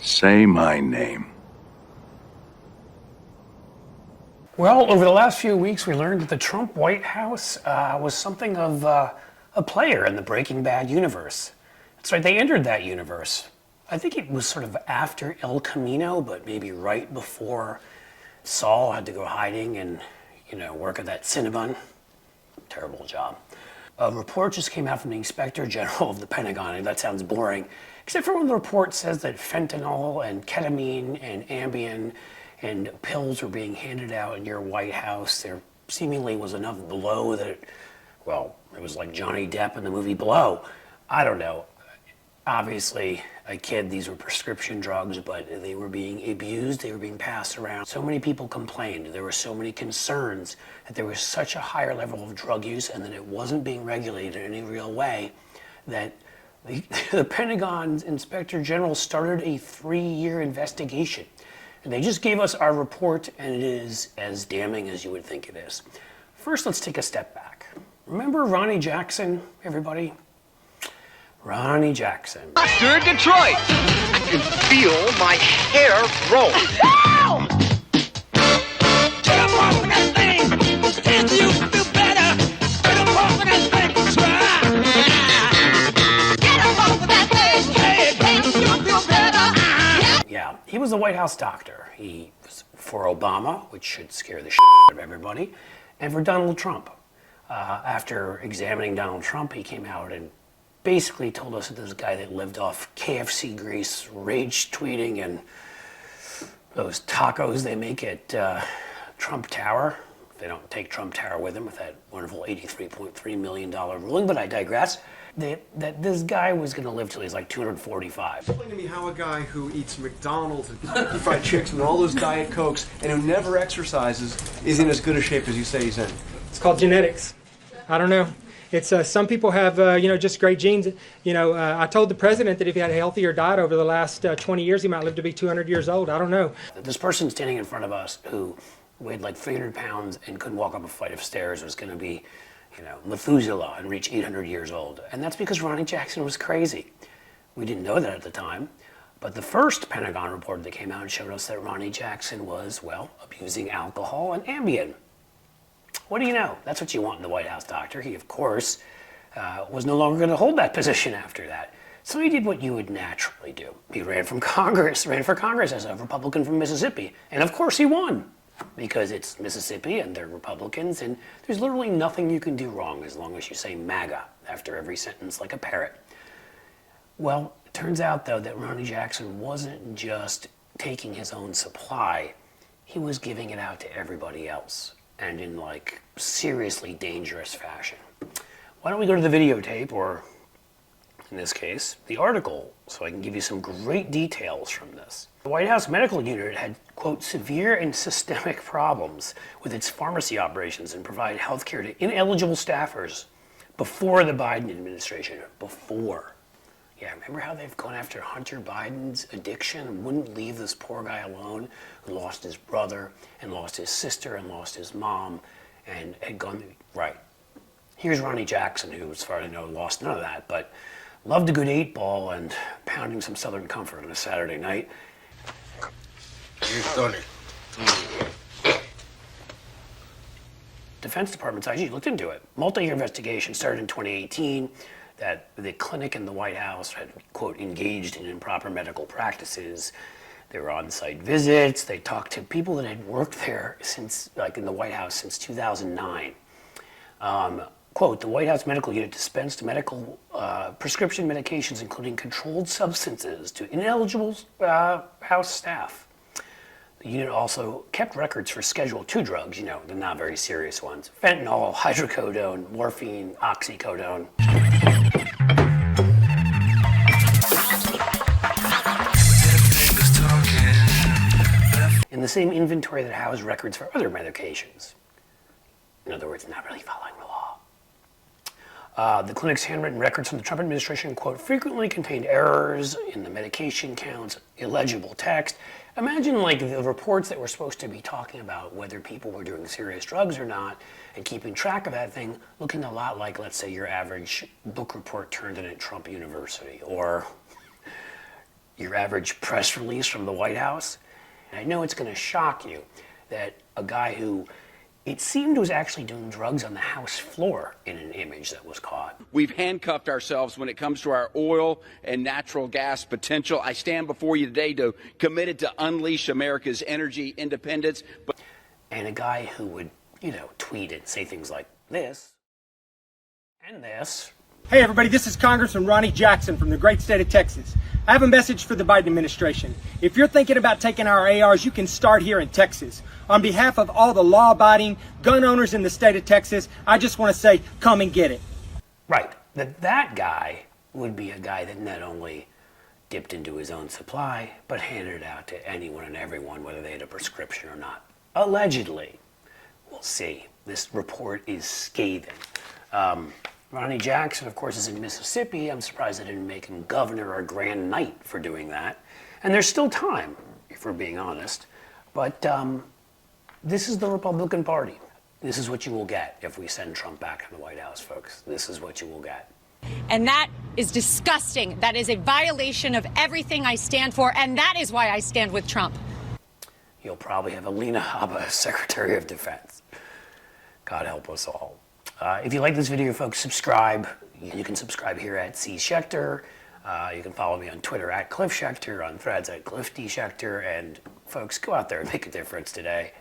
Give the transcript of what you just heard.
Say my name. Well, over the last few weeks, we learned that the Trump White House was something of a player in the Breaking Bad universe. That's right, they entered that universe. I think it was sort of after El Camino, but maybe right before Saul had to go hiding and, work at that Cinnabon. Terrible job. A report just came out from the Inspector General of the Pentagon, and that sounds boring, except for when the report says that fentanyl and ketamine and Ambien and pills were being handed out in your White House. There seemingly was enough blow that, it was like Johnny Depp in the movie Blow. I don't know. Obviously, a kid, these were prescription drugs, but they were being abused, they were being passed around. So many people complained, there were so many concerns that there was such a higher level of drug use and that it wasn't being regulated in any real way that the Pentagon's Inspector General started a 3-year investigation. And they just gave us our report, and it is as damning as you would think it is. First, let's take a step back. Remember Ronnie Jackson, everybody? Ronnie Jackson. Doctor Detroit! I can feel my hair grow. No! Get up off of that thing! If you feel better, get up off of that thing! Get up off of that thing! Hey, if you feel better! Yeah, he was a White House doctor. He was for Obama, which should scare the shit out of everybody, and for Donald Trump. After examining Donald Trump, he came out and basically told us that this guy that lived off KFC grease, rage tweeting, and those tacos they make at Trump Tower. They don't take Trump Tower with them with that wonderful $83.3 million ruling, but I digress. That this guy was going to live till he's like 245. Explain to me how a guy who eats McDonald's and Kentucky Fried Chicks and all those Diet Cokes and who never exercises is in as good a shape as you say he's in. It's called genetics. I don't know. It's some people have, just great genes. I told the president that if he had a healthier diet over the last 20 years, he might live to be 200 years old. I don't know. This person standing in front of us who weighed like 300 pounds and couldn't walk up a flight of stairs was going to be, Methuselah and reach 800 years old. And that's because Ronnie Jackson was crazy. We didn't know that at the time. But the first Pentagon report that came out and showed us that Ronnie Jackson was, abusing alcohol and Ambien. What do you know? That's what you want in the White House doctor. He, of course, was no longer going to hold that position after that. So he did what you would naturally do. He ran for Congress as a Republican from Mississippi. And of course he won, because it's Mississippi and they're Republicans, and there's literally nothing you can do wrong as long as you say MAGA after every sentence like a parrot. Well, it turns out, though, that Ronnie Jackson wasn't just taking his own supply. He was giving it out to everybody else, and in seriously dangerous fashion. Why don't we go to the videotape, or in this case, the article, so I can give you some great details from this. The White House medical unit had, quote, severe and systemic problems with its pharmacy operations and provided health care to ineligible staffers before the Biden administration. Before. Yeah, remember how they've gone after Hunter Biden's addiction and wouldn't leave this poor guy alone who lost his brother and lost his sister and lost his mom and had gone, right. Here's Ronnie Jackson, who, as far as I know, lost none of that, but loved a good 8-ball and pounding some Southern Comfort on a Saturday night. Defense Department's IG looked into it. Multi-year investigation started in 2018 that the clinic in the White House had, quote, engaged in improper medical practices. There were on-site visits. They talked to people that had worked there since, in the White House since 2009. Quote, the White House medical unit dispensed medical prescription medications, including controlled substances, to ineligible House staff. The unit also kept records for Schedule II drugs, the not very serious ones. Fentanyl, hydrocodone, morphine, oxycodone. In the same inventory that housed records for other medications. In other words, not really following the law. The clinic's handwritten records from the Trump administration, quote, frequently contained errors in the medication counts, illegible text. Imagine the reports that were supposed to be talking about whether people were doing serious drugs or not and keeping track of that thing looking a lot like, let's say, your average book report turned in at Trump University, or your average press release from the White House. And I know it's going to shock you that a guy who it seemed was actually doing drugs on the House floor in an image that was caught. We've handcuffed ourselves when it comes to our oil and natural gas potential. I stand before you today committed to unleash America's energy independence. And a guy who would, tweet and say things like this and this. Hey everybody, this is Congressman Ronny Jackson from the great state of Texas. I have a message for the Biden administration. If you're thinking about taking our ARs, you can start here in Texas. On behalf of all the law-abiding gun owners in the state of Texas, I just want to say, come and get it. Right, that guy would be a guy that not only dipped into his own supply, but handed it out to anyone and everyone, whether they had a prescription or not. Allegedly. We'll see. This report is scathing. Ronnie Jackson, of course, is in Mississippi. I'm surprised they didn't make him governor or grand knight for doing that. And there's still time, if we're being honest. But this is the Republican Party. This is what you will get if we send Trump back in the White House, folks. This is what you will get. And that is disgusting. That is a violation of everything I stand for, and that is why I stand with Trump. You'll probably have Alina Habba as Secretary of Defense. God help us all. If you like this video, folks, subscribe. You can subscribe here at Schecter. You can follow me on Twitter at Cliff Schecter, on Threads at Cliff D. Schecter. And folks, go out there and make a difference today.